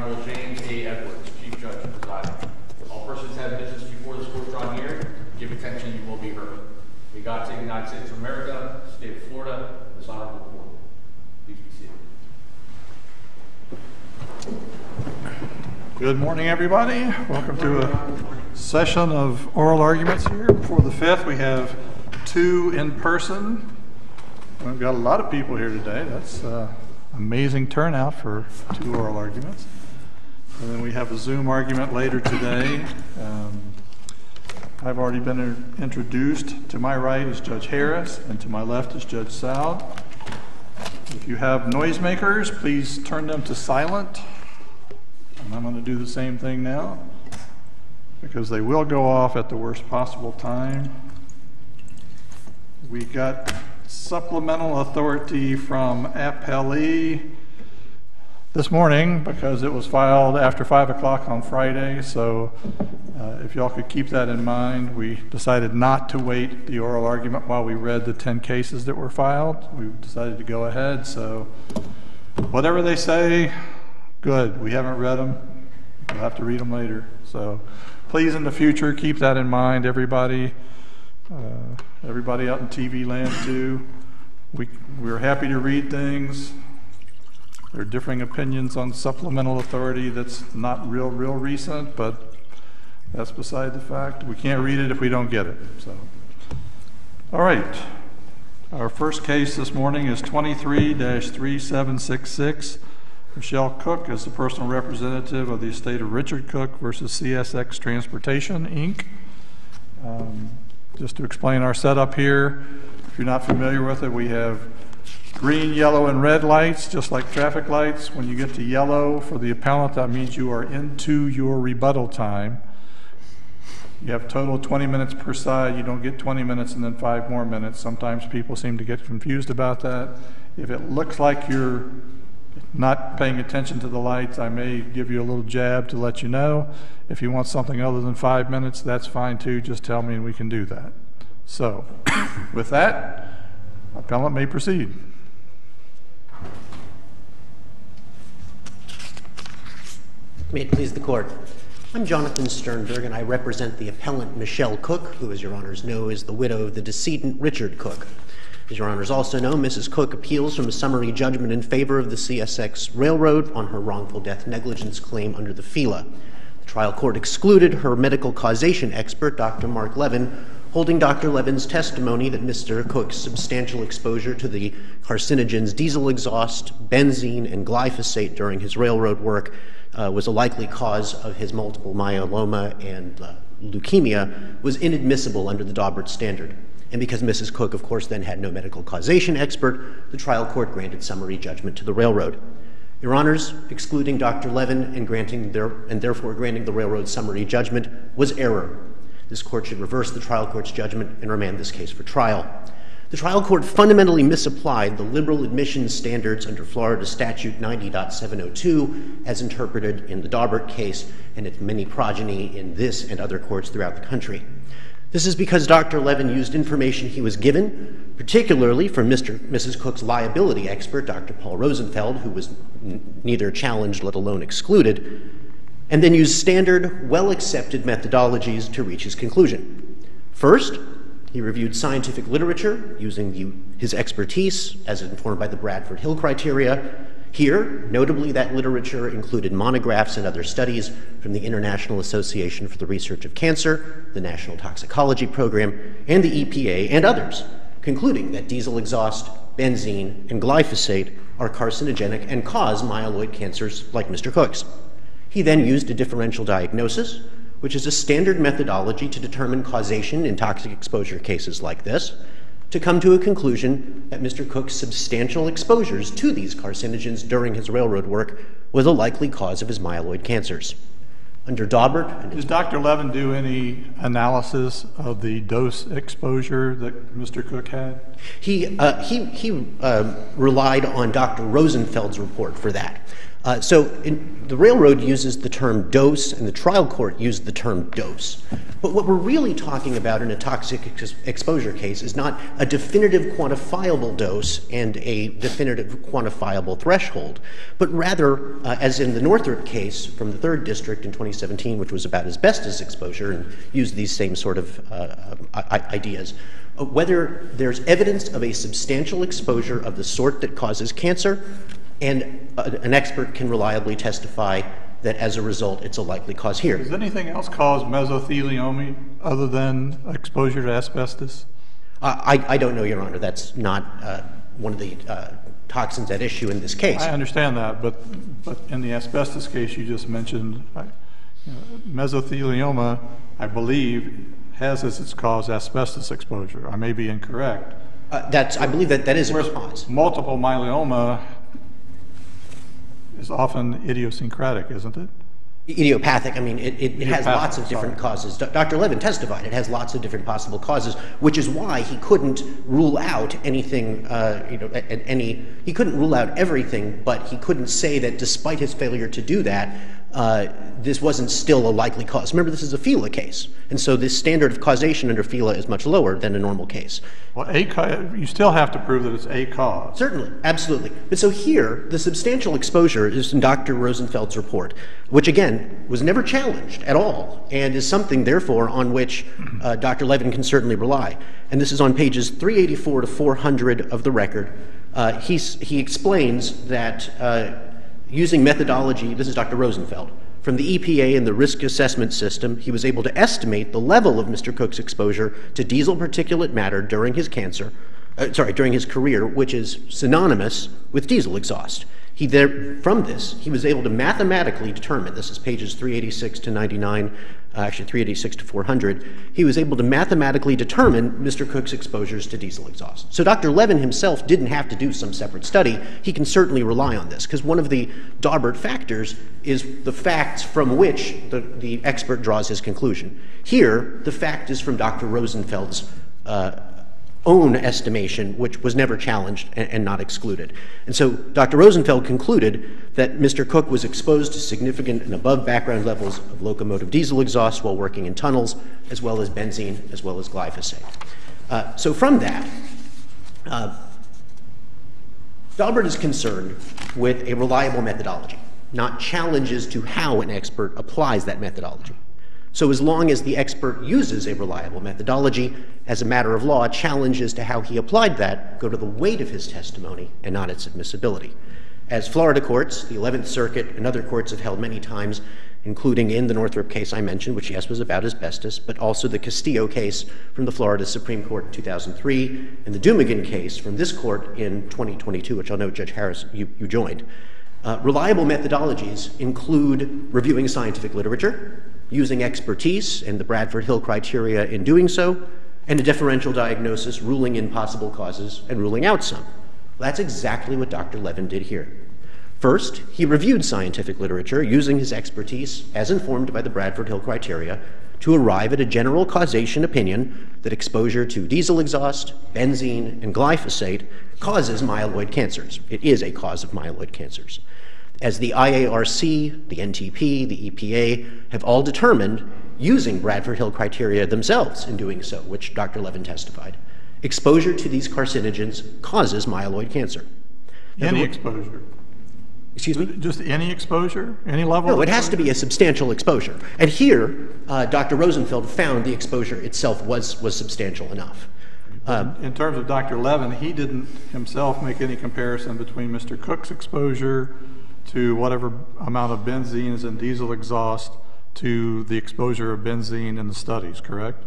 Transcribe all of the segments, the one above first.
Honorable James A. Edwards, Chief Judge presiding. All persons have business before this court drawn here. Give attention, you will be heard. May God save the United States of America, the state of Florida, this honorable court. Please be seated. Good morning, everybody. Welcome to a session of oral arguments here. For the 5th, we have 2 in person. We've got a lot of people here today. That's amazing turnout for 2 oral arguments. And then we have a Zoom argument later today. I've already been introduced. To my right is Judge Harris, and to my left is Judge Soud. If you have noisemakers, please turn them to silent. And I'm going to do the same thing now, because they will go off at the worst possible time. We got supplemental authority from appellee this morning because it was filed after 5 o'clock on Friday. So if y'all could keep that in mind, we decided not to wait the oral argument while we read the 10 cases that were filed. We decided to go ahead. So whatever they say, good. We haven't read them. We'll have to read them later. So please, in the future, keep that in mind, everybody. Everybody out in TV land too. We're happy to read things. There are differing opinions on supplemental authority that's not real recent, but that's beside the fact. We can't read it if we don't get it. So, all right. Our first case this morning is 23-3766. Michelle Cook is the personal representative of the estate of Richard Cook versus CSX Transportation, Inc. Just to explain our setup here, if you're not familiar with it, we have green, yellow, and red lights, just like traffic lights. When you get to yellow for the appellant, that means you are into your rebuttal time. You have total 20 minutes per side. You don't get 20 minutes and then 5 more minutes. Sometimes people seem to get confused about that. If it looks like you're not paying attention to the lights, I may give you a little jab to let you know. If you want something other than 5 minutes, that's fine too. Just tell me and we can do that. So, with that, appellant may proceed. May it please the court. I'm Jonathan Sternberg, and I represent the appellant Michelle Cook, who, as your honors know, is the widow of the decedent Richard Cook. As your honors also know, Mrs. Cook appeals from a summary judgment in favor of the CSX Railroad on her wrongful death negligence claim under the FELA. The trial court excluded her medical causation expert, Dr. Mark Levin, holding Dr. Levin's testimony that Mr. Cook's substantial exposure to the carcinogens diesel exhaust, benzene, and glyphosate during his railroad work was a likely cause of his multiple myeloma and leukemia was inadmissible under the Daubert standard. And because Mrs. Cook, of course, then had no medical causation expert, the trial court granted summary judgment to the railroad. Your honors, excluding Dr. Levin and therefore granting the railroad summary judgment was error. This court should reverse the trial court's judgment and remand this case for trial. The trial court fundamentally misapplied the liberal admissions standards under Florida Statute 90.702 as interpreted in the Daubert case and its many progeny in this and other courts throughout the country. This is because Dr. Levin used information he was given, particularly from Mrs. Cook's liability expert, Dr. Paul Rosenfeld, who was neither challenged let alone excluded, and then used standard, well-accepted methodologies to reach his conclusion. First, he reviewed scientific literature using his expertise as informed by the Bradford Hill criteria. Here, notably, that literature included monographs and other studies from the International Association for the Research of Cancer, the National Toxicology Program, and the EPA, and others, concluding that diesel exhaust, benzene, and glyphosate are carcinogenic and cause myeloid cancers like Mr. Cook's. He then used a differential diagnosis, which is a standard methodology to determine causation in toxic exposure cases like this, to come to a conclusion that Mr. Cook's substantial exposures to these carcinogens during his railroad work was a likely cause of his myeloid cancers. Under Daubert... Does Dr. Levin do any analysis of the dose exposure that Mr. Cook had? He relied on Dr. Rosenfeld's report for that. The railroad uses the term dose, and the trial court used the term dose. But what we're really talking about in a toxic exposure case is not a definitive quantifiable dose and a definitive quantifiable threshold, but rather, as in the Northrop case from the 3rd District in 2017, which was about asbestos exposure and used these same sort of ideas, whether there's evidence of a substantial exposure of the sort that causes cancer, and an expert can reliably testify that as a result it's a likely cause here. Does anything else cause mesothelioma other than exposure to asbestos? I don't know, Your Honor. That's not one of the toxins at issue in this case. I understand that, but in the asbestos case you just mentioned, mesothelioma, I believe, has as its cause asbestos exposure. I may be incorrect. I believe that is a cause. Multiple myeloma is often idiosyncratic, isn't it? Idiopathic. I mean, it has lots of different causes. Dr. Levin testified it has lots of different possible causes, which is why he couldn't rule out anything, he couldn't rule out everything, but he couldn't say that despite his failure to do that, this wasn't still a likely cause. Remember, this is a FELA case, and so this standard of causation under FELA is much lower than a normal case. Well, you still have to prove that it's a cause. Certainly, absolutely. But so here, the substantial exposure is in Dr. Rosenfeld's report, which again was never challenged at all, and is something, therefore, on which Dr. Levin can certainly rely. And this is on pages 384 to 400 of the record. He explains that using methodology, this is Dr. Rosenfeld, from the EPA and the risk assessment system, he was able to estimate the level of Mr. Cook's exposure to diesel particulate matter during his during his career, which is synonymous with diesel exhaust. From this, he was able to mathematically determine, this is pages 386 to 99, actually 386 to 400, he was able to mathematically determine Mr. Cook's exposures to diesel exhaust. So Dr. Levin himself didn't have to do some separate study. He can certainly rely on this, because one of the Daubert factors is the facts from which the expert draws his conclusion. Here, the fact is from Dr. Rosenfeld's own estimation, which was never challenged and not excluded. And so Dr. Rosenfeld concluded that Mr. Cook was exposed to significant and above background levels of locomotive diesel exhaust while working in tunnels, as well as benzene, as well as glyphosate. So from that, Daubert is concerned with a reliable methodology, not challenges to how an expert applies that methodology. So as long as the expert uses a reliable methodology, as a matter of law, challenges to how he applied that go to the weight of his testimony and not its admissibility. As Florida courts, the 11th Circuit, and other courts have held many times, including in the Northrop case I mentioned, which, yes, was about asbestos, but also the Castillo case from the Florida Supreme Court in 2003, and the Dumigan case from this court in 2022, which I'll note, Judge Harris, you joined. Reliable methodologies include reviewing scientific literature, using expertise and the Bradford Hill criteria in doing so, and a differential diagnosis, ruling in possible causes and ruling out some. That's exactly what Dr. Levin did here. First, he reviewed scientific literature using his expertise, as informed by the Bradford Hill criteria, to arrive at a general causation opinion that exposure to diesel exhaust, benzene, and glyphosate causes myeloid cancers. It is a cause of myeloid cancers. As the IARC, the NTP, the EPA have all determined, using Bradford Hill criteria themselves in doing so, which Dr. Levin testified, exposure to these carcinogens causes myeloid cancer. Any exposure? Excuse me? Just any exposure? Any level? No, it has to be a substantial exposure. And here, Dr. Rosenfeld found the exposure itself was substantial enough. In terms of Dr. Levin, he didn't himself make any comparison between Mr. Cook's exposure to whatever amount of benzene is in diesel exhaust to the exposure of benzene in the studies, correct?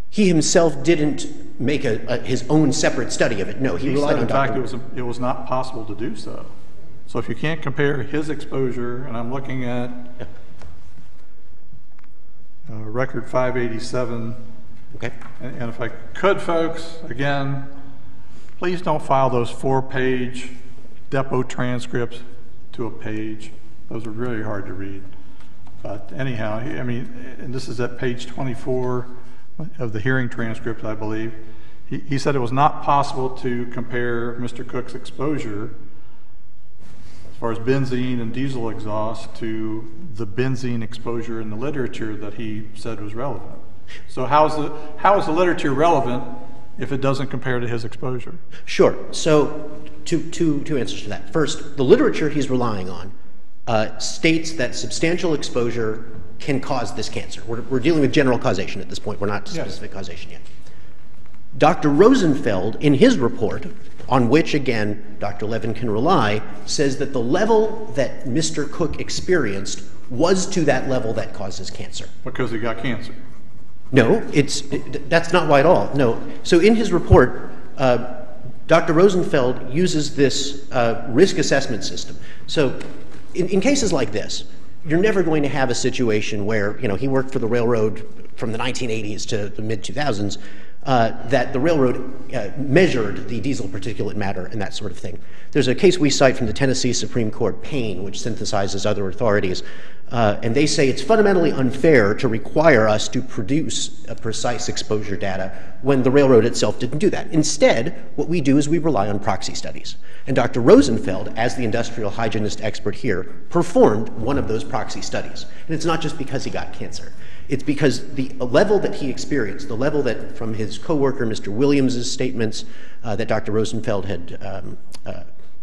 He himself didn't make his own separate study of it. No, he relied on Dr. In fact, it was not possible to do so. So if you can't compare his exposure, and I'm looking at record 587, okay. And if I could, folks, again, please don't file those 4-page depot transcripts to a page. Those are really hard to read. But anyhow, I mean, and this is at page 24 of the hearing transcript, I believe. He said it was not possible to compare Mr. Cook's exposure, as far as benzene and diesel exhaust to the benzene exposure in the literature that he said was relevant. So how is the literature relevant if it doesn't compare to his exposure? Sure. So two answers to that. First, the literature he's relying on states that substantial exposure can cause this cancer. We're dealing with general causation at this point. We're not specific causation yet. Dr. Rosenfeld, in his report, on which, again, Dr. Levin can rely, says that the level that Mr. Cook experienced was to that level that causes cancer. Because he got cancer. No, that's not why at all. No. So in his report, Dr. Rosenfeld uses this risk assessment system. So in cases like this, you're never going to have a situation where, he worked for the railroad from the 1980s to the mid-2000s, that the railroad measured the diesel particulate matter and that sort of thing. There's a case we cite from the Tennessee Supreme Court, Payne, which synthesizes other authorities, and they say it's fundamentally unfair to require us to produce a precise exposure data when the railroad itself didn't do that. Instead, what we do is we rely on proxy studies. And Dr. Rosenfeld, as the industrial hygienist expert here, performed one of those proxy studies. And it's not just because he got cancer. It's because the level that he experienced, the level that from his coworker, Mr. Williams' statements that Dr. Rosenfeld had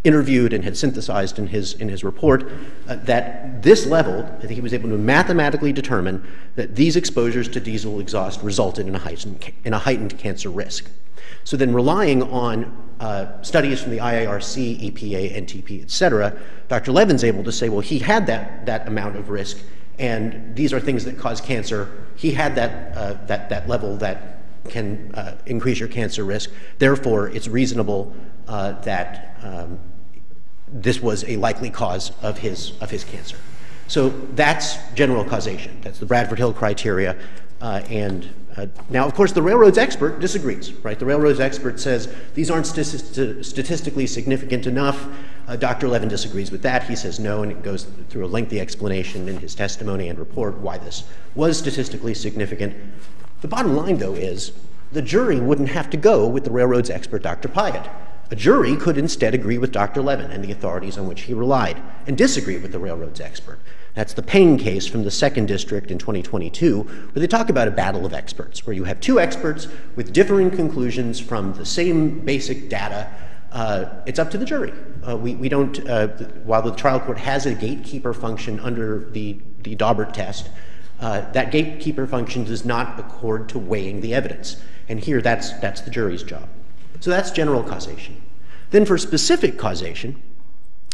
interviewed and had synthesized in his report, that this level, that he was able to mathematically determine that these exposures to diesel exhaust resulted in a heightened cancer risk. So then relying on studies from the IARC, EPA, NTP, et cetera, Dr. Levin's able to say, well, he had that amount of risk, and these are things that cause cancer. He had that level that can increase your cancer risk. Therefore, it's reasonable that this was a likely cause of his cancer. So that's general causation. That's the Bradford Hill criteria. Now, of course, the railroad's expert disagrees, right? The railroad's expert says these aren't statistically significant enough. Dr. Levin disagrees with that. He says no, and it goes through a lengthy explanation in his testimony and report why this was statistically significant. The bottom line, though, is the jury wouldn't have to go with the railroad's expert, Dr. Pyatt. A jury could instead agree with Dr. Levin and the authorities on which he relied and disagree with the railroad's expert. That's the Payne case from the 2nd District in 2022, where they talk about a battle of experts, where you have two experts with differing conclusions from the same basic data. It's up to the jury. We don't, while the trial court has a gatekeeper function under the Daubert test, that gatekeeper function does not accord to weighing the evidence. And here, that's the jury's job. So that's general causation. Then for specific causation,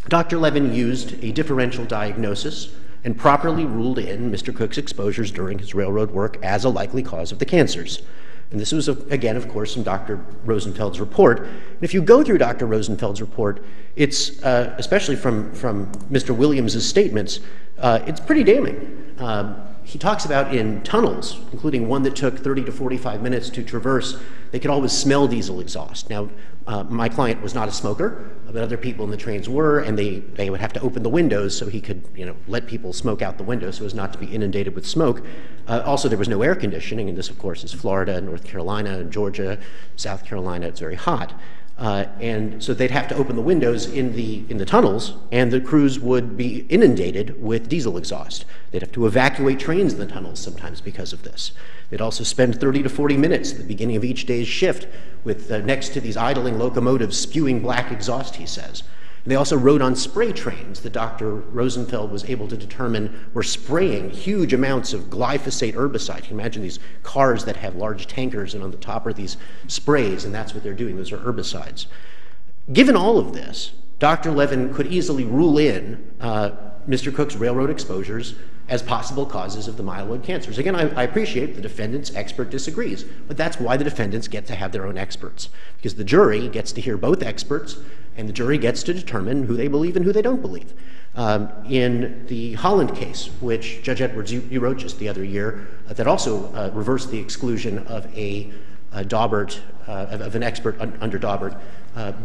Dr. Levin used a differential diagnosis and properly ruled in Mr. Cook's exposures during his railroad work as a likely cause of the cancers. And this was, again, of course, from Dr. Rosenfeld's report. And if you go through Dr. Rosenfeld's report, it's, especially from Mr. Williams' statements, it's pretty damning. He talks about in tunnels, including one that took 30 to 45 minutes to traverse, they could always smell diesel exhaust. Now, my client was not a smoker, but other people in the trains were, and they would have to open the windows so he could, let people smoke out the window so as not to be inundated with smoke. Also, there was no air conditioning, and this, of course, is Florida, North Carolina, Georgia, South Carolina. It's very hot. And so they'd have to open the windows in the tunnels, and the crews would be inundated with diesel exhaust. They'd have to evacuate trains in the tunnels sometimes because of this. They'd also spend 30 to 40 minutes at the beginning of each day's shift with next to these idling locomotives spewing black exhaust, he says. And they also rode on spray trains that Dr. Rosenfeld was able to determine were spraying huge amounts of glyphosate herbicide. You can imagine these cars that have large tankers, and on the top are these sprays, and that's what they're doing. Those are herbicides. Given all of this, Dr. Levin could easily rule in Mr. Cook's railroad exposures as possible causes of the myeloid cancers. Again, I appreciate the defendant's expert disagrees, but that's why the defendants get to have their own experts, because the jury gets to hear both experts, and the jury gets to determine who they believe and who they don't believe. In the Holland case, which Judge Edwards, you wrote just the other year, that also reversed the exclusion of a Daubert, of an expert under Daubert,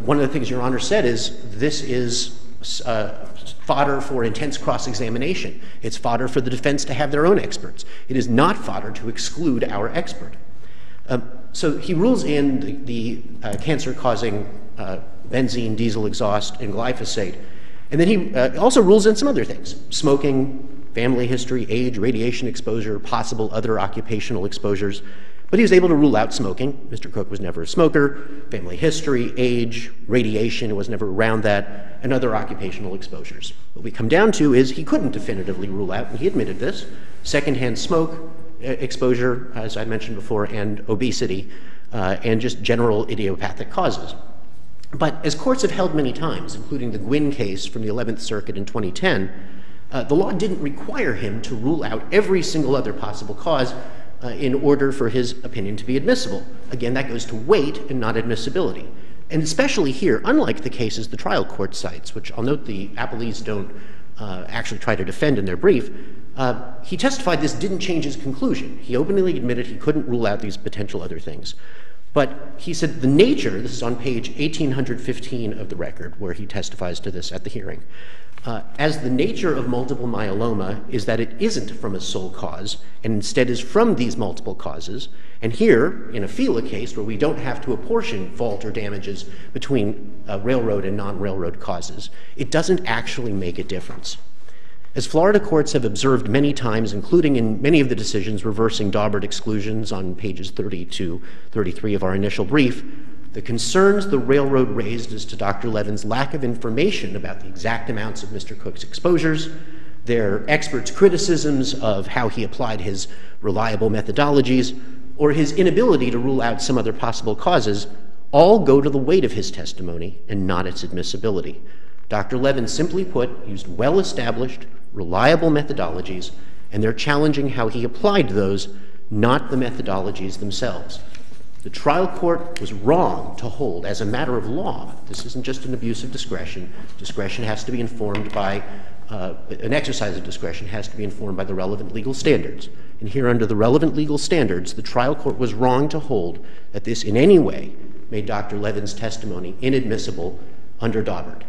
one of the things Your Honor said is this is fodder for intense cross-examination. It's fodder for the defense to have their own experts. It is not fodder to exclude our expert. So he rules in the cancer-causing benzene, diesel exhaust, and glyphosate. And then he also rules in some other things: smoking, family history, age, radiation exposure, possible other occupational exposures. But he was able to rule out smoking. Mr. Cook was never a smoker. Family history, age, radiation, was never around that, and other occupational exposures. What we come down to is he couldn't definitively rule out, and he admitted this, secondhand smoke exposure, as I mentioned before, and obesity, and just general idiopathic causes. But as courts have held many times, including the Gwynn case from the 11th Circuit in 2010, the law didn't require him to rule out every single other possible cause in order for his opinion to be admissible. Again, that goes to weight and not admissibility. And especially here, unlike the cases the trial court cites, which I'll note the appellees don't actually try to defend in their brief, he testified this didn't change his conclusion. He openly admitted he couldn't rule out these potential other things. But he said the nature, this is on page 1815 of the record, where he testifies to this at the hearing, as the nature of multiple myeloma is that it isn't from a sole cause, and instead is from these multiple causes. And here, in a FELA case where we don't have to apportion fault or damages between railroad and non-railroad causes, it doesn't actually make a difference. As Florida courts have observed many times, including in many of the decisions reversing Daubert exclusions on pages 30 to 33 of our initial brief, the concerns the railroad raised as to Dr. Levin's lack of information about the exact amounts of Mr. Cook's exposures, their experts' criticisms of how he applied his reliable methodologies, or his inability to rule out some other possible causes, all go to the weight of his testimony and not its admissibility. Dr. Levin, simply put, used well-established, reliable methodologies, and they're challenging how he applied those, not the methodologies themselves. The trial court was wrong to hold, as a matter of law, this isn't just an abuse of discretion. Discretion has to be informed by, an exercise of discretion has to be informed by the relevant legal standards. And here, under the relevant legal standards, the trial court was wrong to hold that this in any way made Dr. Levin's testimony inadmissible under Daubert.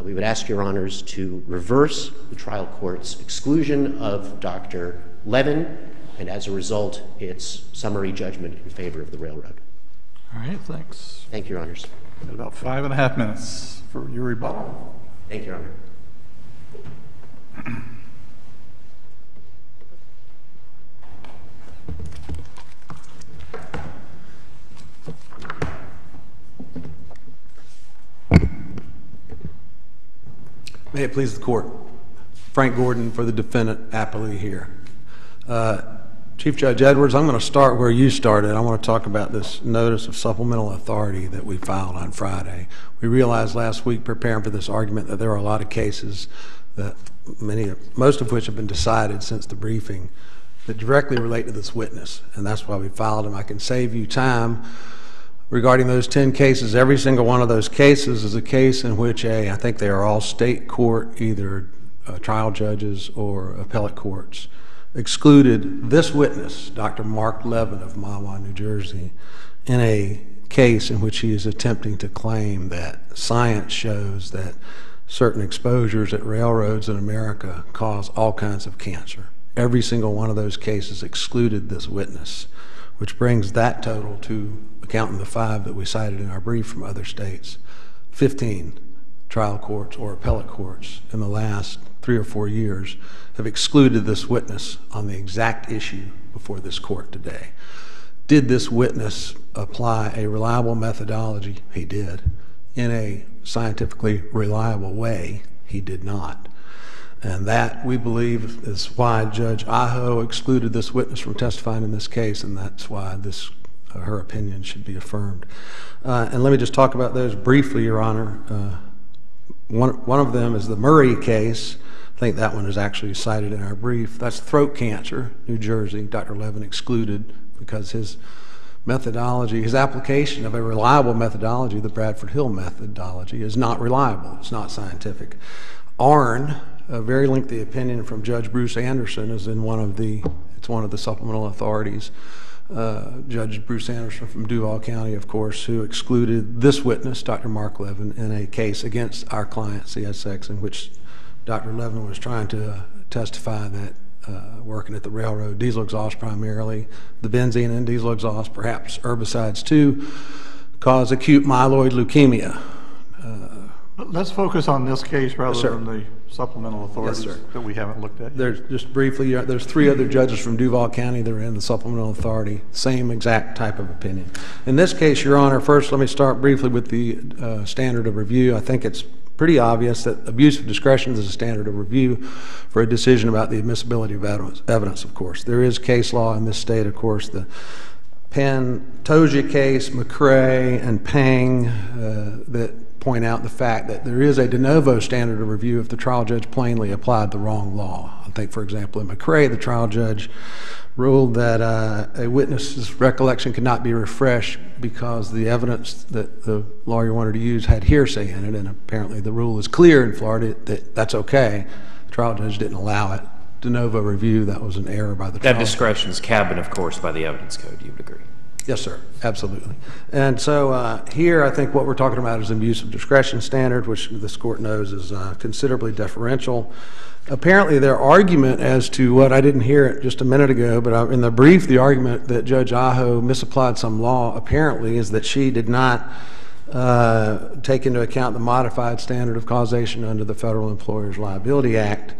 We would ask your honors to reverse the trial court's exclusion of Dr. Levin, and as a result, its summary judgment in favor of the railroad. All right, thanks. Thank you, your honors. Got about 5.5 minutes for your rebuttal. Thank you, your honor. May it please the court. Frank Gordon for the defendant appellee here. Chief Judge Edwards, I'm going to start where you started. I want to talk about this notice of supplemental authority that we filed on Friday. We realized last week, preparing for this argument, that there are a lot of cases that most of which have been decided since the briefing that directly relate to this witness, and that's why we filed them. I can save you time regarding those 10 cases. Every single one of those cases is a case in which I think they are all state court, either trial judges or appellate courts, excluded this witness, Dr. Mark Levin of Mahwah, New Jersey, in a case in which he is attempting to claim that science shows that certain exposures at railroads in America cause all kinds of cancer. Every single one of those cases excluded this witness, which brings that total to, counting the 5 that we cited in our brief from other states, 15 trial courts or appellate courts in the last 3 or 4 years have excluded this witness on the exact issue before this court today. Did this witness apply a reliable methodology? He did. In a scientifically reliable way, he did not. And that, we believe, is why Judge Aho excluded this witness from testifying in this case, and that's why her opinion should be affirmed. And let me just talk about those briefly, Your Honor. One of them is the Murray case. I think that one is actually cited in our brief. That's throat cancer, New Jersey. Dr. Levin excluded because his methodology, his application of a reliable methodology, the Bradford Hill methodology, is not reliable. It's not scientific. Arnn, a very lengthy opinion from Judge Bruce Anderson, is in one of the supplemental authorities. Judge Bruce Anderson from Duval County, of course, who excluded this witness, Dr. Mark Levin, in a case against our client, CSX, in which Dr. Levin was trying to testify that working at the railroad, diesel exhaust primarily, the benzene and diesel exhaust, perhaps herbicides too, cause acute myeloid leukemia. Let's focus on this case rather sir. than the supplemental authorities sir. that we haven't looked at yet. There's just briefly, there's 3 other judges from Duval County that are in the supplemental authority, same exact type of opinion. In this case, Your Honor, first let me start briefly with the standard of review. I think it's pretty obvious that abuse of discretion is a standard of review for a decision about the admissibility of evidence, of course. There is case law in this state, of course, the Pantoja case, McCrae, and Pang that point out the fact that there is a de novo standard of review if the trial judge plainly applied the wrong law. I think, for example, in McCrae, the trial judge ruled that a witness's recollection could not be refreshed because the evidence that the lawyer wanted to use had hearsay in it, and apparently the rule is clear in Florida that that's okay. The trial judge didn't allow it. De novo review, that was an error by the trial judge. That discretion is cabined, of course, by the evidence code. You would agree? Yes, sir. Absolutely. And so here I think what we're talking about is an abuse of discretion standard, which this court knows is considerably deferential. Apparently their argument as to what I didn't hear it just a minute ago, but in the brief, the argument that Judge Aho misapplied some law apparently is that she did not take into account the modified standard of causation under the Federal Employers Liability Act.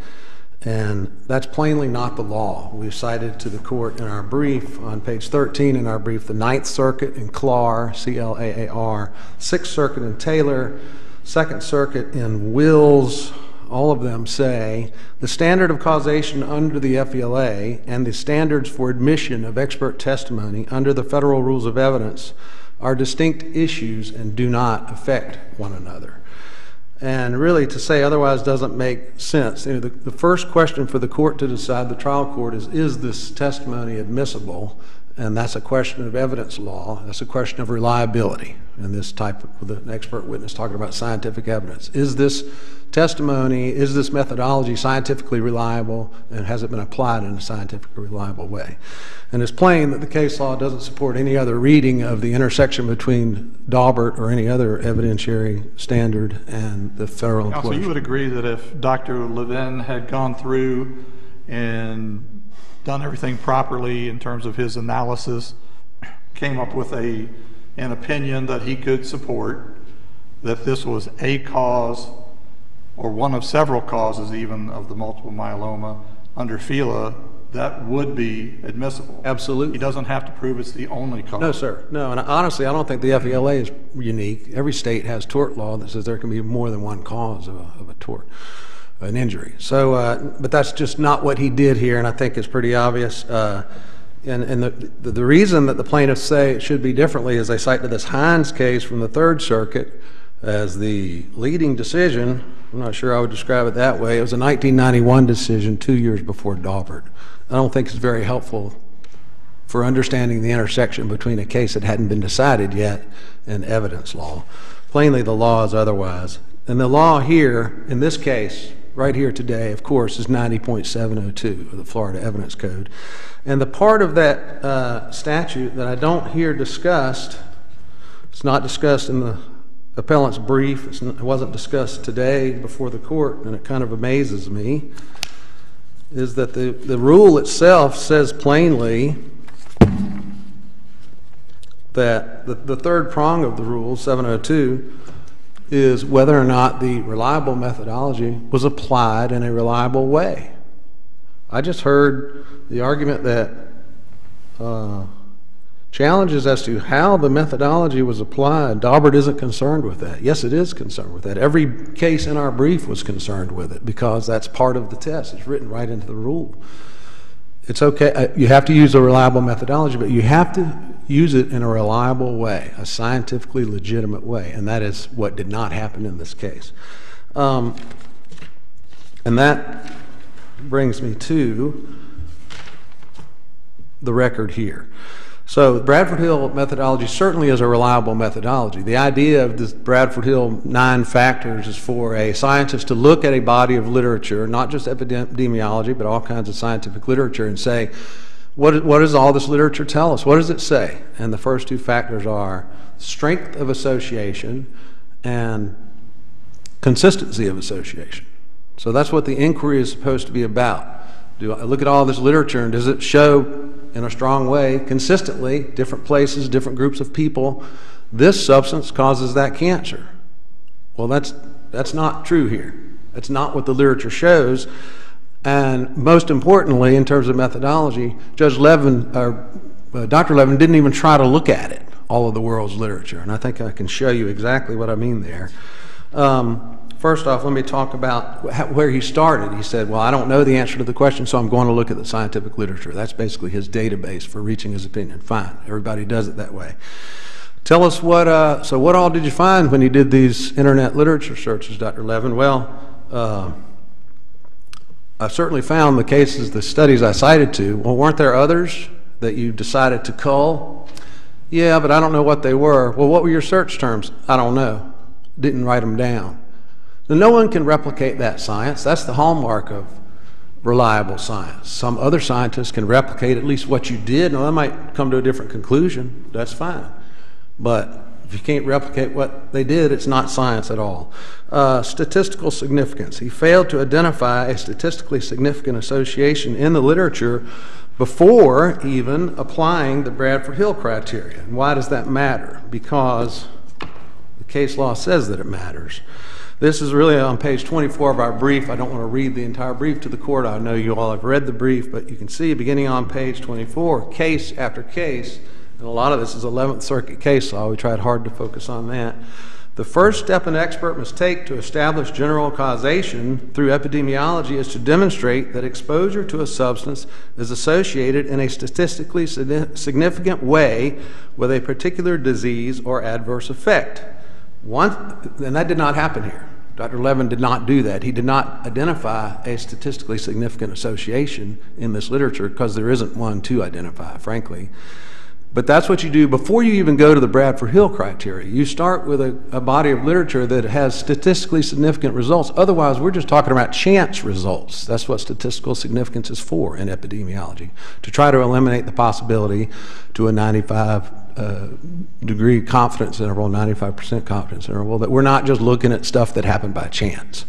And that's plainly not the law. We've cited to the court in our brief, on page 13 in our brief, the Ninth Circuit in Clark, C-L-A-A-R, Sixth Circuit in Taylor, Second Circuit in Wills. All of them say the standard of causation under the FELA and the standards for admission of expert testimony under the Federal Rules of Evidence are distinct issues and do not affect one another. And really, to say otherwise doesn't make sense. You know, the first question for the court to decide, the trial court, is this testimony admissible? And that's a question of evidence law. That's a question of reliability. And this type of, with an expert witness talking about scientific evidence. Is this testimony, is this methodology scientifically reliable, and has it been applied in a scientifically reliable way? And it's plain that the case law doesn't support any other reading of the intersection between Daubert or any other evidentiary standard and the federal employers. So you would agree that if Dr. Levin had gone through and done everything properly in terms of his analysis, came up with an opinion that he could support, that this was a cause or one of several causes even of the multiple myeloma under FELA, that would be admissible? Absolutely. He doesn't have to prove it's the only cause. No, sir. No, and honestly, I don't think the FELA is unique. Every state has tort law that says there can be more than one cause of a tort, an injury. So, but that's just not what he did here, and I think it's pretty obvious. And the reason that the plaintiffs say it should be differently is they cite to this Hines case from the Third Circuit as the leading decision. I'm not sure I would describe it that way. It was a 1991 decision 2 years before Daubert. I don't think it's very helpful for understanding the intersection between a case that hadn't been decided yet and evidence law. Plainly, the law is otherwise. And the law here, in this case, right here today, of course, is 90.702 of the Florida Evidence Code. And the part of that statute that I don't hear discussed, it's not discussed in the appellant's brief, it wasn't discussed today before the court, and it kind of amazes me, is that the rule itself says plainly that the third prong of the rule, 702, is whether or not the reliable methodology was applied in a reliable way. I just heard the argument that challenges as to how the methodology was applied. Daubert isn't concerned with that. Yes, it is concerned with that. Every case in our brief was concerned with it because that's part of the test. It's written right into the rule. It's okay. You have to use a reliable methodology, but you have to use it in a reliable way, a scientifically legitimate way, and that is what did not happen in this case. And that brings me to the record here. So Bradford Hill methodology certainly is a reliable methodology. The idea of this Bradford Hill 9 factors is for a scientist to look at a body of literature, not just epidemiology, but all kinds of scientific literature, and say, what does all this literature tell us? What does it say? And the first two factors are strength of association and consistency of association. So that's what the inquiry is supposed to be about. Do I look at all this literature and does it show in a strong way, consistently, different places, different groups of people, this substance causes that cancer? Well, that's That's not true here. That's not what the literature shows. And most importantly, in terms of methodology, Dr. Levin didn't even try to look at it, all of the world's literature. And I think I can show you exactly what I mean there. First off, let me talk about where he started. He said, well, I don't know the answer to the question, so I'm going to look at the scientific literature. That's basically his database for reaching his opinion. Fine. Everybody does it that way. Tell us what all did you find when you did these internet literature searches, Dr. Levin? Well, I certainly found the studies I cited to. Well, weren't there others that you decided to cull? Yeah, but I don't know what they were. Well, what were your search terms? I don't know. Didn't write them down. So no one can replicate that science. That's the hallmark of reliable science. Some other scientists can replicate at least what you did. Now, they might come to a different conclusion. That's fine. But if you can't replicate what they did, it's not science at all. Statistical significance. He failed to identify a statistically significant association in the literature before even applying the Bradford-Hill criteria. And why does that matter? Because the case law says that it matters. This is really on page 24 of our brief. I don't want to read the entire brief to the court. I know you all have read the brief, but you can see beginning on page 24, case after case, and a lot of this is 11th Circuit case law. We tried hard to focus on that. The first step an expert must take to establish general causation through epidemiology is to demonstrate that exposure to a substance is associated in a statistically significant way with a particular disease or adverse effect. And that did not happen here. Dr. Levin did not do that. He did not identify a statistically significant association in this literature because there isn't one to identify, frankly. But that's what you do before you even go to the Bradford-Hill criteria. You start with a body of literature that has statistically significant results. Otherwise, we're just talking about chance results. That's what statistical significance is for in epidemiology, to try to eliminate the possibility to a 95-degree confidence interval, 95% confidence interval, that we're not just looking at stuff that happened by chance.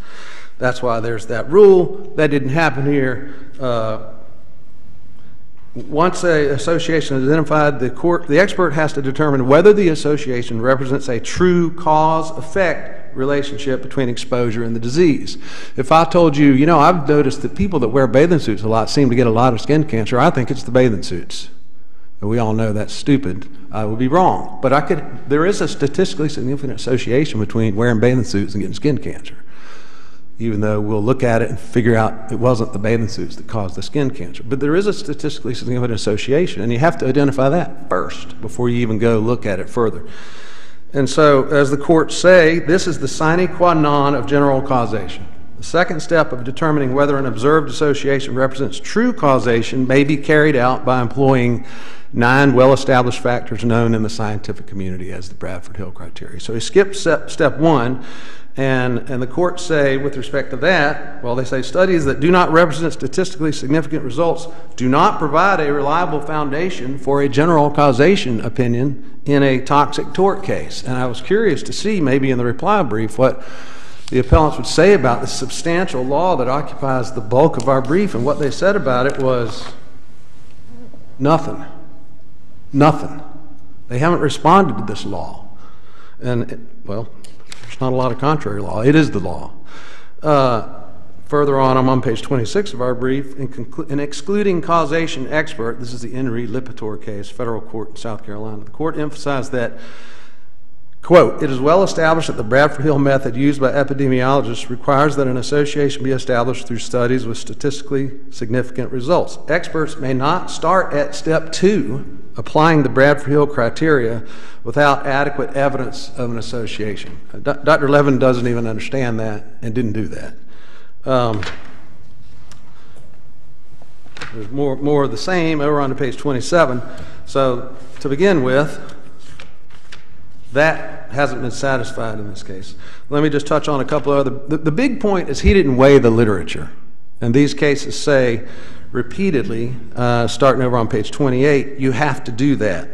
That's why there's that rule. That didn't happen here. Once an association is identified, the expert has to determine whether the association represents a true cause-effect relationship between exposure and the disease. If I told you, you know, I've noticed that people that wear bathing suits a lot seem to get a lot of skin cancer, I think it's the bathing suits. And we all know that's stupid. I would be wrong. But there is a statistically significant association between wearing bathing suits and getting skin cancer, even though we'll look at it and figure out it wasn't the bathing suits that caused the skin cancer. But there is a statistically significant association, and you have to identify that first before you even go look at it further. And so, as the courts say, this is the sine qua non of general causation. The second step of determining whether an observed association represents true causation may be carried out by employing 9 well-established factors known in the scientific community as the Bradford-Hill criteria. So he skipped step 1. And the courts say, with respect to that, well, they say studies that do not represent statistically significant results do not provide a reliable foundation for a general causation opinion in a toxic tort case. And I was curious to see, maybe in the reply brief, what the appellants would say about the substantial law that occupies the bulk of our brief. And what they said about it was nothing. Nothing. They haven't responded to this law. And, well, not a lot of contrary law. It is the law. Further on, I'm on page 26 of our brief. In excluding causation expert, this is the Henry Lipitor case, federal court in South Carolina. The court emphasized that, quote, it is well established that the Bradford-Hill method used by epidemiologists requires that an association be established through studies with statistically significant results. Experts may not start at step 2, applying the Bradford-Hill criteria, without adequate evidence of an association. Dr. Levin doesn't even understand that and didn't do that. There's more of the same over on page 27. So to begin with, that hasn't been satisfied in this case. Let me just touch on a couple of other. The big point is he didn't weigh the literature. And these cases say repeatedly, starting over on page 28, you have to do that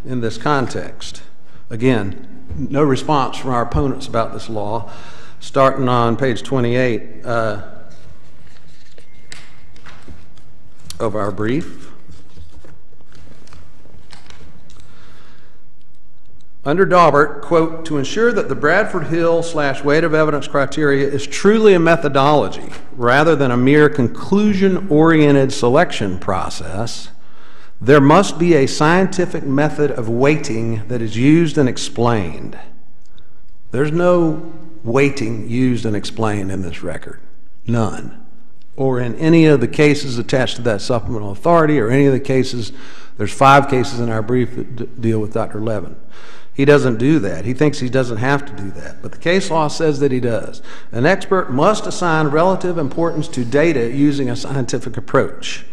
in this context. Again, no response from our opponents about this law. Starting on page 28 of our brief. under Daubert, quote, to ensure that the Bradford Hill/weight of evidence criteria is truly a methodology rather than a mere conclusion-oriented selection process, there must be a scientific method of weighting that is used and explained. There's no weighting used and explained in this record. None. Or in any of the cases attached to that supplemental authority, or any of the cases. There's 5 cases in our brief that deal with Dr. Levin. He doesn't do that. He thinks he doesn't have to do that. But the case law says that he does. An expert must assign relative importance to data using a scientific approach.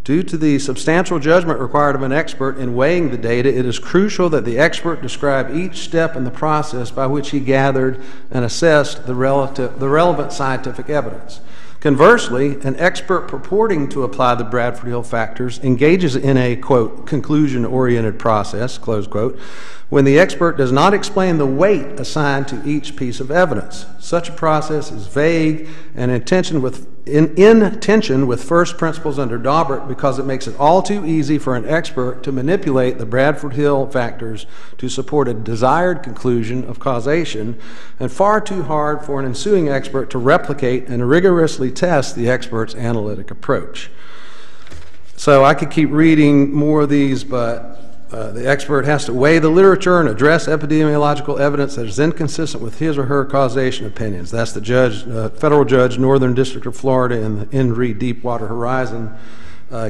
Due to the substantial judgment required of an expert in weighing the data, it is crucial that the expert describe each step in the process by which he gathered and assessed the relevant scientific evidence. Conversely, an expert purporting to apply the Bradford Hill factors engages in a, quote, conclusion-oriented process, close quote, when the expert does not explain the weight assigned to each piece of evidence. Such a process is vague and in tension with first principles under Daubert because it makes it all too easy for an expert to manipulate the Bradford Hill factors to support a desired conclusion of causation, and far too hard for an ensuing expert to replicate and rigorously test the expert's analytic approach. So I could keep reading more of these, but the expert has to weigh the literature and address epidemiological evidence that is inconsistent with his or her causation opinions. That's the judge, federal judge, Northern District of Florida, in the Henry Deepwater Horizon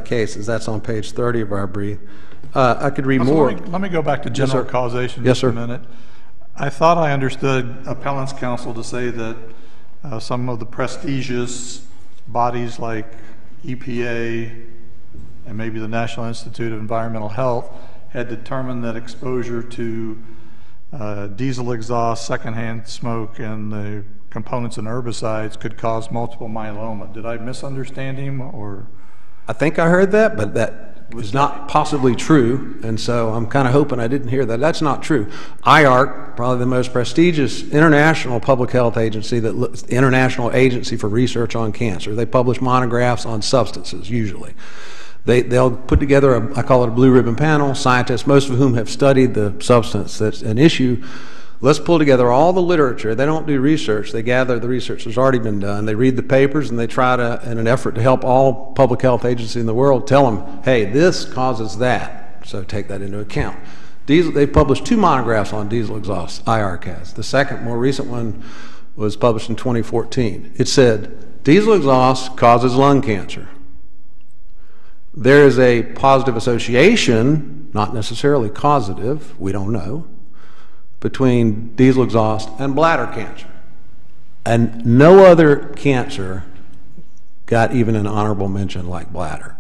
cases. That's on page 30 of our brief. I could read more. Let me go back to general causation yes, for sir. a minute. I thought I understood appellant's counsel to say that some of the prestigious bodies like EPA and maybe the National Institute of Environmental Health had determined that exposure to diesel exhaust, secondhand smoke, and the components and herbicides could cause multiple myeloma. Did I misunderstand him, or? I think I heard that, but that is not possibly true, and so I'm kind of hoping I didn't hear that. That's not true. IARC, probably the most prestigious international public health agency, international agency for research on cancer. They publish monographs on substances, usually. They'll put together, I call it a blue ribbon panel, scientists, most of whom have studied the substance that's an issue. Let's pull together all the literature. They don't do research. They gather the research that's already been done. They read the papers, and they try to, in an effort to help all public health agencies in the world, tell them, hey, this causes that, so take that into account. They've published 2 monographs on diesel exhaust, IARC has. The second, more recent one was published in 2014. It said, diesel exhaust causes lung cancer. There is a positive association, not necessarily causative, we don't know, between diesel exhaust and bladder cancer. And no other cancer got even an honorable mention like bladder.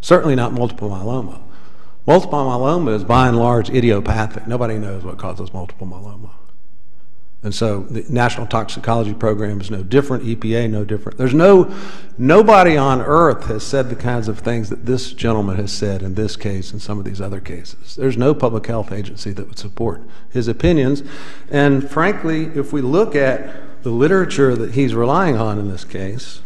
Certainly not multiple myeloma. Multiple myeloma is by and large idiopathic. Nobody knows what causes multiple myeloma. And so the National Toxicology Program is no different, EPA no different. There's nobody on earth has said the kinds of things that this gentleman has said in this case and some of these other cases. There's no public health agency that would support his opinions. And frankly, if we look at the literature that he's relying on in this case,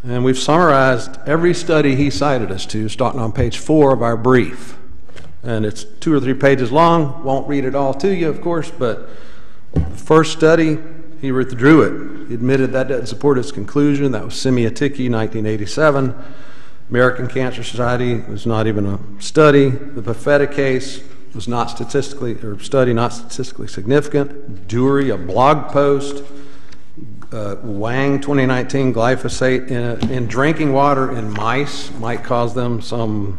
and we've summarized every study he cited us to, starting on page 4 of our brief. And it's 2 or 3 pages long. Won't read it all to you, of course, but the first study, he withdrew it. He admitted that doesn't support his conclusion. That was Semioticki, 1987. American Cancer Society was not even a study. The Buffetta case was not statistically significant. Dury, a blog post. Wang, 2019, glyphosate in drinking water in mice might cause them some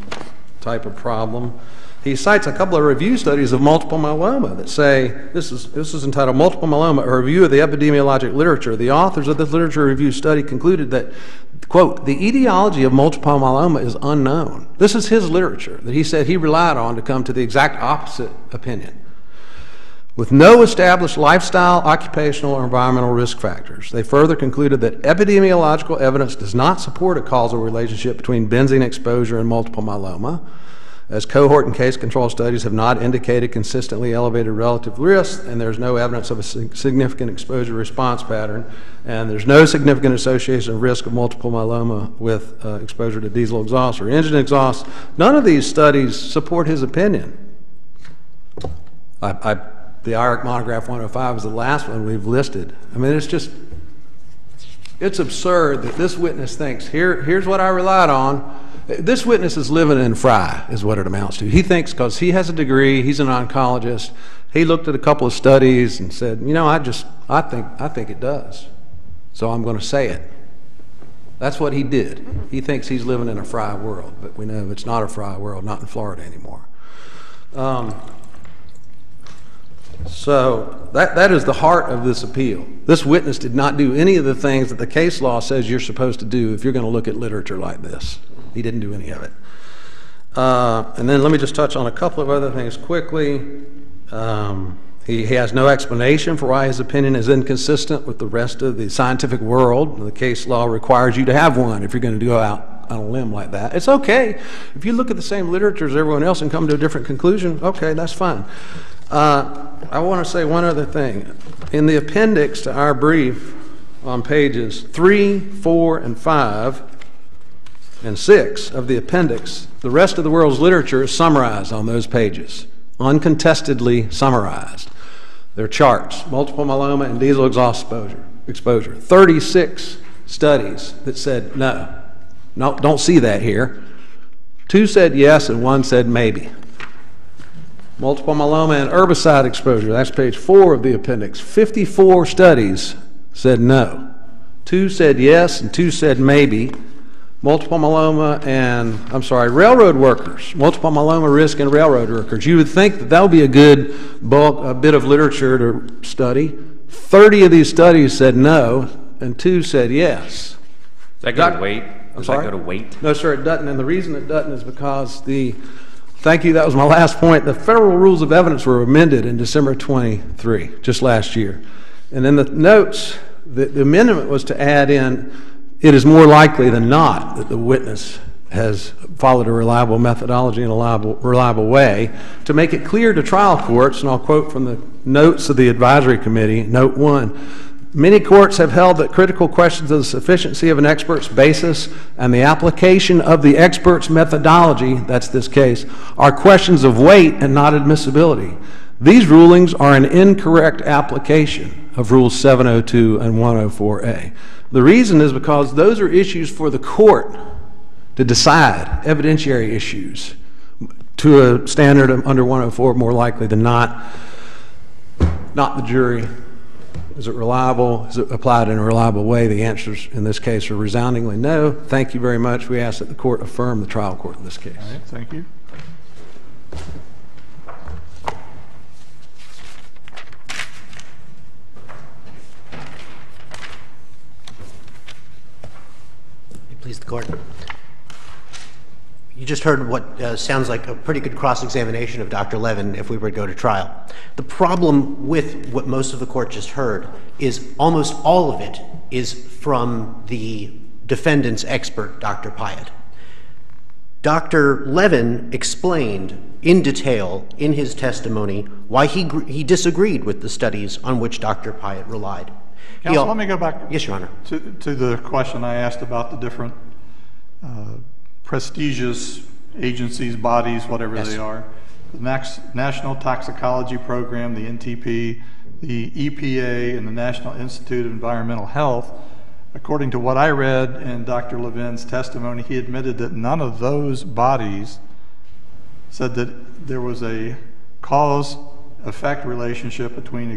type of problem. He cites a couple of review studies of multiple myeloma that say, this is entitled Multiple Myeloma, a review of the epidemiologic literature. The authors of this literature review study concluded that, quote, the etiology of multiple myeloma is unknown. This is his literature that he said he relied on to come to the exact opposite opinion. With no established lifestyle, occupational, or environmental risk factors. They further concluded that epidemiological evidence does not support a causal relationship between benzene exposure and multiple myeloma, as cohort and case control studies have not indicated consistently elevated relative risk, and there's no evidence of a significant exposure response pattern, and there's no significant association of risk of multiple myeloma with exposure to diesel exhaust or engine exhaust. None of these studies support his opinion. The IARC monograph 105 is the last one we've listed. I mean, it's absurd that this witness thinks, here's what I relied on. This witness is living in Fry, is what it amounts to. He thinks because he has a degree, he's an oncologist, he looked at a couple of studies and said, you know, I think it does. So I'm going to say it. That's what he did. He thinks he's living in a Fry world, but we know it's not a Fry world, not in Florida anymore. So that is the heart of this appeal. This witness did not do any of the things that the case law says you're supposed to do if you're going to look at literature like this. He didn't do any of it. And then let me just touch on a couple of other things quickly. He has no explanation for why his opinion is inconsistent with the rest of the scientific world. The case law requires you to have one if you're going to go out on a limb like that. It's okay. If you look at the same literature as everyone else and come to a different conclusion, okay, that's fine. I want to say one other thing. In the appendix to our brief on pages 3, 4, and 5, and 6 of the appendix, the rest of the world's literature is summarized on those pages, uncontestedly summarized. There are charts, multiple myeloma and diesel exposure. 36 studies that said no, don't see that here. 2 said yes and 1 said maybe. Multiple myeloma and herbicide exposure, that's page 4 of the appendix. 54 studies said no. 2 said yes and 2 said maybe. Multiple myeloma and, railroad workers. Multiple myeloma risk in railroad workers. You would think that would be a good bit of literature to study. 30 of these studies said no and 2 said yes. Does that go to weight? Does that go to weight? No, sir, it doesn't. And the reason it doesn't is because thank you, that was my last point. The federal rules of evidence were amended in December 23, just last year. And in the notes, the amendment was to add in, it is more likely than not that the witness has followed a reliable methodology in a reliable way to make it clear to trial courts, and I'll quote from the notes of the advisory committee, note 1, many courts have held that critical questions of the sufficiency of an expert's basis and the application of the expert's methodology, that's this case, are questions of weight and not admissibility. These rulings are an incorrect application of Rules 702 and 104A. The reason is because those are issues for the court to decide, evidentiary issues, to a standard under 104 more likely than not the jury. Is it reliable? Is it applied in a reliable way? The answers in this case are resoundingly no. Thank you very much. We ask that the court affirm the trial court in this case. All right, thank you. Please, the court. You just heard what sounds like a pretty good cross-examination of Dr. Levin if we were to go to trial. The problem with what most of the court just heard is almost all of it is from the defendant's expert, Dr. Pyatt. Dr. Levin explained in detail in his testimony why he disagreed with the studies on which Dr. Pyatt relied. Counsel, let me go back. Yes, Your Honor. To the question I asked about the different prestigious agencies, bodies, whatever Yes. they are. The National Toxicology Program, the NTP, the EPA, and the National Institute of Environmental Health. According to what I read in Dr. Levin's testimony, he admitted that none of those bodies said that there was a cause-effect relationship between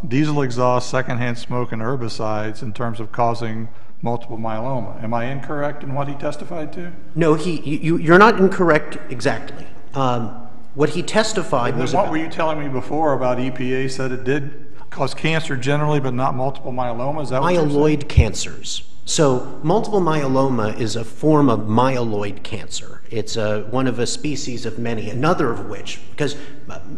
diesel exhaust, secondhand smoke, and herbicides in terms of causing multiple myeloma. Am I incorrect in what he testified to? No, you're not incorrect exactly. What he testified was what were you telling me before about EPA said it did cause cancer generally, but not multiple myeloma? Is that what you're saying? Myeloid cancers. So multiple myeloma is a form of myeloid cancer. It's one of a species of many, another of which, because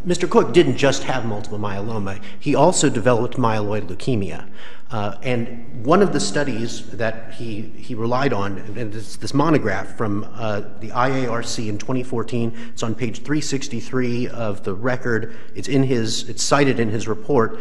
Mr. Cook didn't just have multiple myeloma, he also developed myeloid leukemia. And one of the studies that he relied on, and it's this monograph from the IARC in 2014, it's on page 363 of the record, it's cited in his report,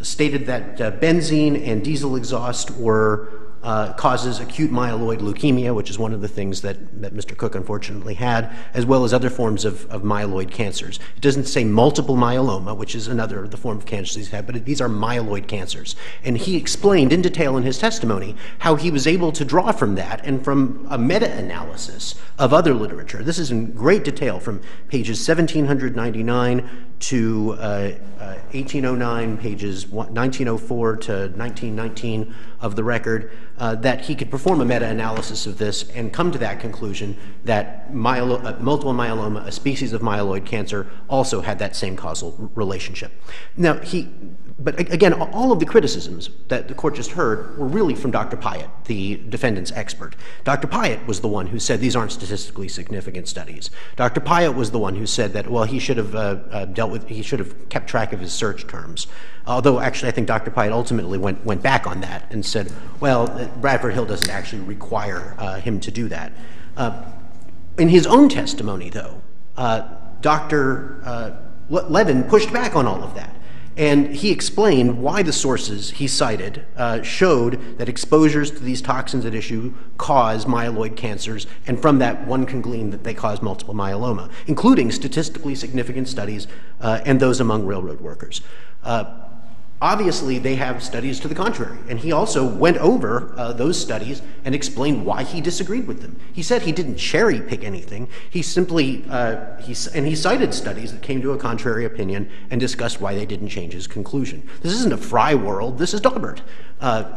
stated that benzene and diesel exhaust were causes acute myeloid leukemia, which is one of the things that Mr. Cook unfortunately had, as well as other forms of myeloid cancers. It doesn't say multiple myeloma, which is another of the form of cancers he's had, but these are myeloid cancers. And he explained in detail in his testimony how he was able to draw from that and from a meta-analysis of other literature. This is in great detail from pages 1799 to 1809, pages 1904 to 1919 of the record, that he could perform a meta-analysis of this and come to that conclusion that multiple myeloma, a species of myeloid cancer, also had that same causal relationship. Now, but again, all of the criticisms that the court just heard were really from Dr. Pyatt, the defendant's expert. Dr. Pyatt was the one who said these aren't statistically significant studies. Dr. Pyatt was the one who said that, well, he should have kept track of his search terms. Although, actually, I think Dr. Pyatt ultimately went back on that and said, well, Bradford Hill doesn't actually require him to do that. In his own testimony, though, Dr. Levin pushed back on all of that. And he explained why the sources he cited showed that exposures to these toxins at issue cause myeloid cancers, and from that one can glean that they cause multiple myeloma, including statistically significant studies and those among railroad workers. Obviously, they have studies to the contrary, and he also went over those studies and explained why he disagreed with them. He said he didn't cherry pick anything. He simply he cited studies that came to a contrary opinion and discussed why they didn't change his conclusion. This isn't a Fry world. This is Daubert.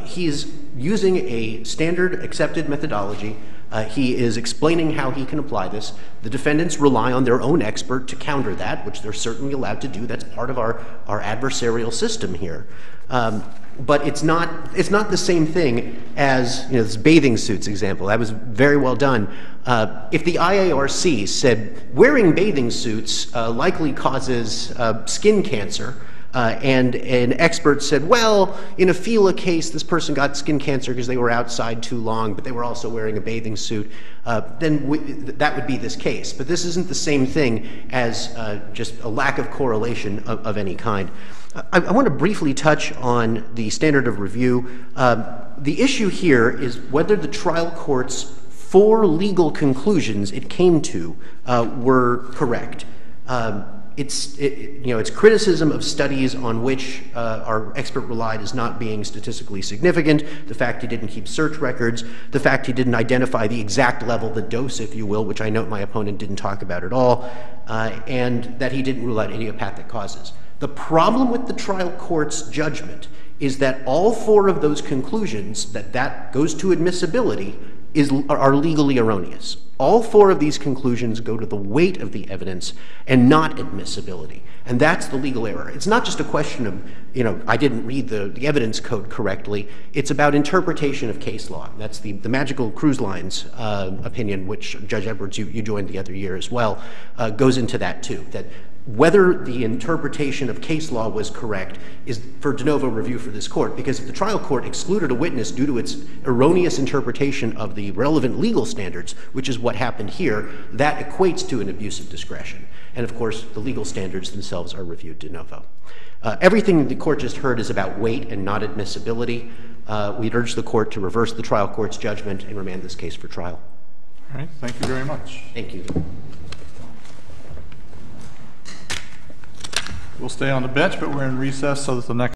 He's using a standard accepted methodology. He is explaining how he can apply this. The defendants rely on their own expert to counter that, which they're certainly allowed to do. That's part of our adversarial system here. But it's not the same thing as this bathing suits example. That was very well done. If the IARC said wearing bathing suits likely causes skin cancer, and an expert said, well, in a FILA case, this person got skin cancer because they were outside too long, but they were also wearing a bathing suit, then that would be this case. But this isn't the same thing as just a lack of correlation of any kind. I want to briefly touch on the standard of review. The issue here is whether the trial court's 4 legal conclusions it came to were correct. Its criticism of studies on which our expert relied as not being statistically significant, the fact he didn't keep search records, the fact he didn't identify the exact level, the dose, if you will, which I note my opponent didn't talk about at all, and that he didn't rule out idiopathic causes. The problem with the trial court's judgment is that all 4 of those conclusions, that goes to admissibility, are legally erroneous. All 4 of these conclusions go to the weight of the evidence and not admissibility. And that's the legal error. It's not just a question of, I didn't read the evidence code correctly. It's about interpretation of case law. That's the Magical Cruise Lines opinion, which Judge Edwards, you joined the other year as well, goes into that too. That whether the interpretation of case law was correct is for de novo review for this court, because if the trial court excluded a witness due to its erroneous interpretation of the relevant legal standards, which is what happened here, that equates to an abuse of discretion. And of course, the legal standards themselves are reviewed de novo. Everything the court just heard is about weight and not admissibility. We'd urge the court to reverse the trial court's judgment and remand this case for trial. All right, thank you very much. Thank you. We'll stay on the bench, but we're in recess so that the next